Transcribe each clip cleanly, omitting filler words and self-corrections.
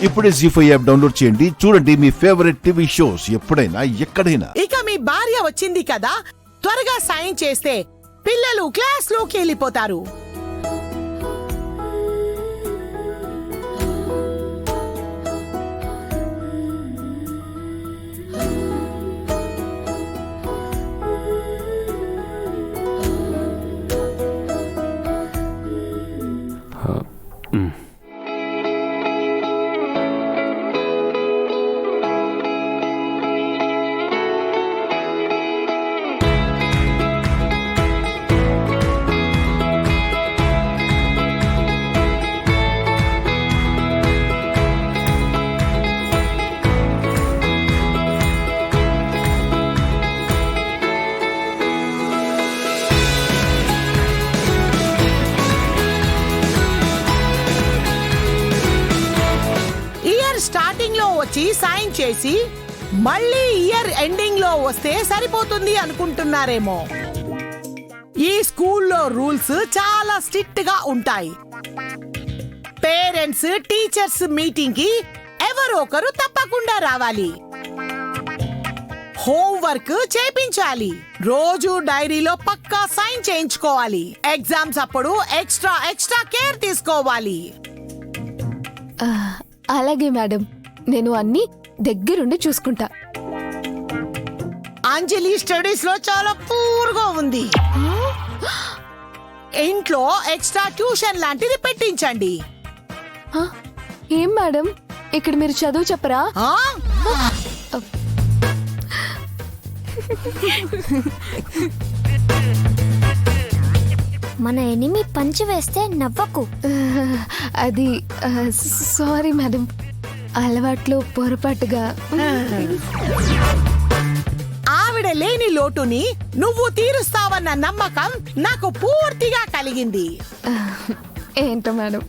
ఇప్పుడే జీ5 app download చేయండి. చూడండి మీ ఫేవరెట్ టీవీ షోస్ ఎప్పుడైనా ఎక్కడైనా. ఇక మీ భార్య వచ్చింది కదా, త్వరగా సాయం చేస్తే పిల్లలు క్లాస్ లోకి వెళ్ళిపోతారు. స్టార్టింగ్ లో వచ్చి సైన్ చేసి మళ్ళీ ఇయర్ ఎండింగ్ లో వస్తే సరిపోతుంది అనుకుంటున్నారేమో. ఈ స్కూల్లో రూల్స్ చాలా స్ట్రిక్ట్ గా ఉంటాయి. పేరెంట్స్ టీచర్స్ మీటింగ్ కి ఎవరో ఒకరు తప్పకుండా రావాలి. హోంవర్క్ చేపించాలి. రోజు డైరీలో పక్కా సైన్ చేయించుకోవాలి. ఎగ్జామ్స్ అప్పుడు ఎక్స్ట్రా కేర్ తీసుకోవాలి. అలాగే మేడం, నేను అన్ని దగ్గరుండి చూసుకుంటా. అంజలి స్టడీస్ లో చాలా పూర్గా ఉంది. ఇంట్లో ఎక్స్ట్రా ట్యూషన్ లాంటిది పెట్టించండి. ఏం మేడం, ఇక్కడ మీరు చదువు చెప్పరా? మన ఎనిమి పంచి వేస్తే నవ్వకు. అది సారీ మేడం, అలవాట్లో పొరపాటుగా. ఆవిడ లేని లోటుని నువ్వు తీరుస్తావన్న నమ్మకం నాకు పూర్తిగా కలిగింది. ఏంటో మేడం,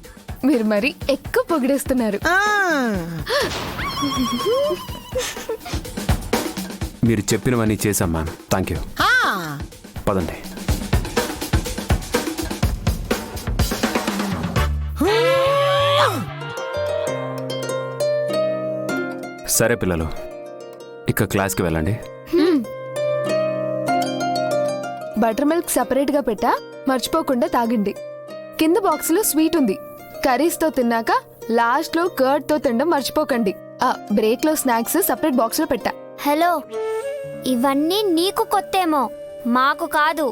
మీరు మరి ఎక్కువ పొగిడేస్తున్నారు. మీరు చెప్పినవన్నీ చేశాం మ్యామ్. Thank you. పదండి. సరే పిల్లలు, ఇక క్లాస్కి వెళ్ళండి. బటర్ మిల్క్ సపరేట్ గా పెట్టా, మర్చిపోకుండా తాగండి. కింద బాక్స్ లో స్వీట్ ఉంది. కర్రీస్ తో తిన్నాక లాస్ట్ లో కర్డ్ తో తినడం మర్చిపోకండి. బ్రేక్ లో స్నాక్స్ సపరేట్ బాక్స్ లో పెట్టా. హలో, ఇవన్నీ నీకు కొత్తేమో, మాకు కాదు.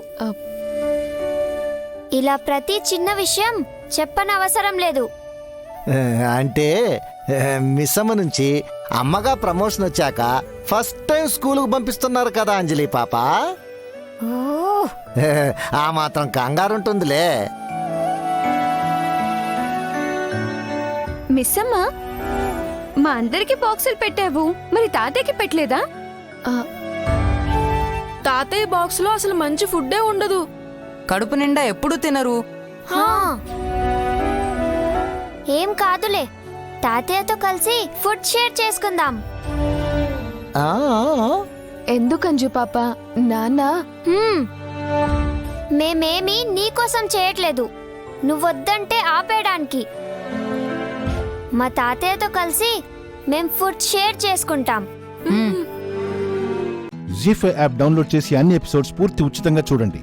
ఇలా ప్రతి చిన్న విషయం చెప్పనవసరం లేదు. అంటే మిస్సమ్మ నుంచి అమ్మగా ప్రమోషన్ వచ్చాక ఫస్ట్ టైం స్కూలుకు పంపిస్తున్నారు కదా అంజలి పాప. ఆ మాత్రం కంగారు ఉంటుందిలే. మిస్సమ్మ, మా అందరికి బాక్సులు పెట్టావు, మరి తాతయ్యకి పెట్టలేదా? తాతయ్య బాక్స్ లో అసలు మంచి ఫుడ్డే ఉండదు. కడుపు నిండా ఎప్పుడు తినరు. ఏం కాదులే, తాతయ్యతో కలిసి ఫుడ్ షేర్ చేసుకుందాం. ఎందుకంజు పాప, నాన్న మేమేమీ నీకోసం చేయట్లేదు, నువ్వొద్దంటే ఆపేయడానికి. మా తాతయ్యతో కలిసి మేం ఫుడ్ షేర్ చేసుకుంటాం. జీ5 యాప్ డౌన్లోడ్ చేసి అన్ని ఎపిసోడ్స్ పూర్తి ఉచితంగా చూడండి.